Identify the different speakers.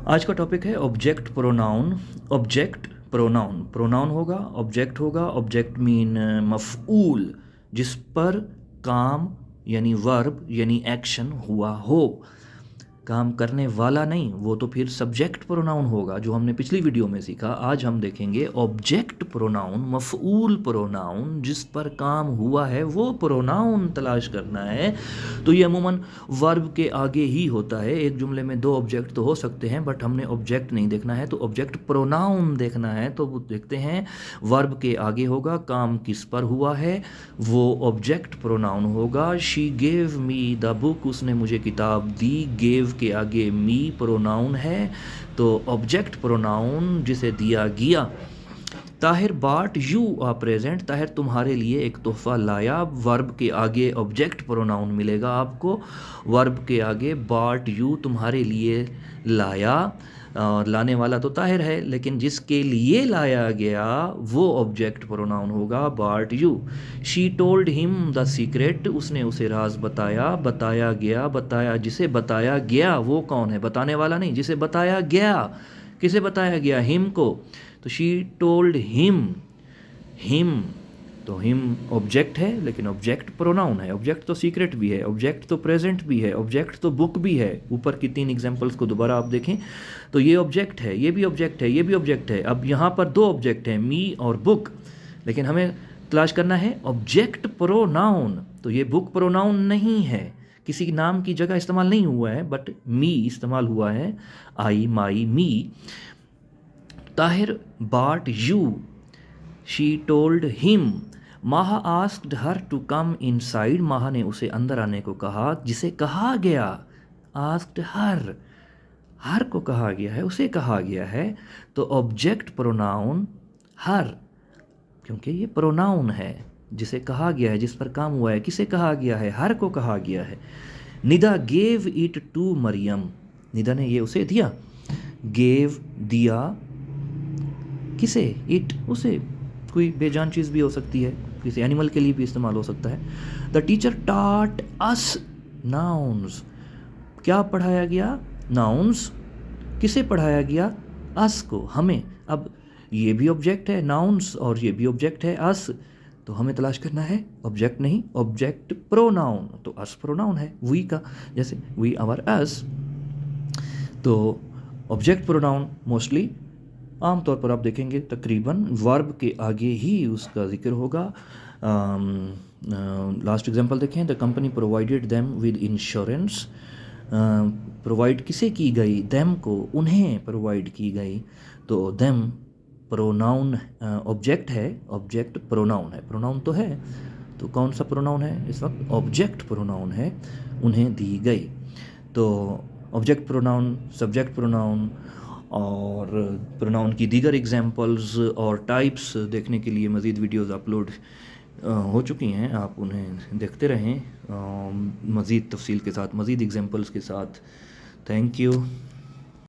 Speaker 1: आज का टॉपिक है object pronoun. Object pronoun, pronoun होगा, ऑब्जेक्ट होगा। ऑब्जेक्ट मीन मफ़ऊल, जिस पर काम यानी वर्ब यानी एक्शन हुआ हो, काम करने वाला नहीं, वो तो फिर सब्जेक्ट प्रोनाउन होगा जो हमने पिछली वीडियो में सीखा। आज हम देखेंगे ऑब्जेक्ट प्रोनाउन, मफ़ऊल प्रोनाउन, जिस पर काम हुआ है वो प्रोनाउन तलाश करना है। तो ये अमूमन वर्ब के आगे ही होता है। एक जुमले में दो ऑब्जेक्ट तो हो सकते हैं, बट हमने ऑब्जेक्ट नहीं देखना है, तो ऑब्जेक्ट प्रोनाउन देखना है। तो वो देखते हैं, वर्ब के आगे होगा, काम किस पर हुआ है, वो ऑब्जेक्ट प्रोनाउन होगा। She gave me the book, उसने मुझे किताब दी। गेव के आगे मी प्रोनाउन है, तो ऑब्जेक्ट प्रोनाउन जिसे दिया गया। Tahir but you are present, Tahir तुम्हारे लिए एक तोहफ़ा लाया। वर्ब के आगे ऑब्जेक्ट प्रोनाउन मिलेगा आपको, वर्ब के आगे बाट यू तुम्हारे लिए लाया। और लाने वाला तो ताहिर है, लेकिन जिसके लिए लाया गया वो ऑब्जेक्ट प्रोनाउन होगा, बाट you. She told him the secret, उसने उसे राज बताया। बताया गया, बताया, जिसे बताया गया वो कौन है? बताने वाला नहीं, जिसे बताया गया। किसे बताया गया? हिम को। तो शी टोल्ड हिम, हिम, तो हिम ऑब्जेक्ट है, लेकिन ऑब्जेक्ट प्रोनाउन है। ऑब्जेक्ट तो सीक्रेट भी है, ऑब्जेक्ट तो प्रेजेंट भी है, ऑब्जेक्ट तो बुक भी है। ऊपर की तीन एग्जांपल्स को दोबारा आप देखें तो ये ऑब्जेक्ट है, ये भी ऑब्जेक्ट है, ये भी ऑब्जेक्ट है। अब यहाँ पर दो ऑब्जेक्ट हैं, मी और बुक, लेकिन हमें तलाश करना है ऑब्जेक्ट प्रोनाउन। तो ये बुक प्रोनाउन नहीं है, किसी नाम की जगह इस्तेमाल नहीं हुआ है, बट मी इस्तेमाल हुआ है, आई, माई, me. Tahir but you, she told him. Maha asked her to come inside, Maha ने उसे अंदर आने को कहा, जिसे कहा गया। आस्क्ड हर, हर को कहा गया है, उसे कहा गया है। तो ऑब्जेक्ट प्रोनाउन हर, क्योंकि ये प्रोनाउन है, जिसे कहा गया है, जिस पर काम हुआ है। किसे कहा गया है? हर को कहा गया है। Nida gave it to Mariam, Nida ने ये उसे दिया। गेव, दिया, किसे? इट, उसे। कोई बेजान चीज़ भी हो सकती है, किसी एनिमल के लिए भी इस्तेमाल हो सकता है। द टीचर टाट अस नाउन्स, क्या पढ़ाया गया? नाउन्स। किसे पढ़ाया गया? अस को, हमें। अब ये भी ऑब्जेक्ट है नाउन्स, और ये भी ऑब्जेक्ट है अस, तो हमें तलाश करना है ऑब्जेक्ट नहीं, ऑब्जेक्ट प्रोनाउन। तो अस प्रोनाउन है वी का, जैसे वी आवर अस। तो ऑब्जेक्ट प्रोनाउन मोस्टली, आमतौर पर आप देखेंगे तकरीबन वर्ब के आगे ही उसका जिक्र होगा। लास्ट एग्जांपल देखें, the company provided them with insurance. Provide किसे की गई? देम को, उन्हें प्रोवाइड की गई। तो देम प्रोनाउन ऑब्जेक्ट है, ऑब्जेक्ट प्रोनाउन है। प्रोनाउन तो है, तो कौन सा प्रोनाउन है इस वक्त? ऑब्जेक्ट प्रोनाउन है, उन्हें दी गई। तो ऑब्जेक्ट प्रोनाउन, सब्जेक्ट प्रोनाउन और प्रोनाउन की दीगर एग्जांपल्स और टाइप्स देखने के लिए मज़ीद वीडियोस अपलोड हो चुकी हैं, आप उन्हें देखते रहें मज़ीद तफसील के साथ, मज़ीद एग्जांपल्स के साथ। Thank you.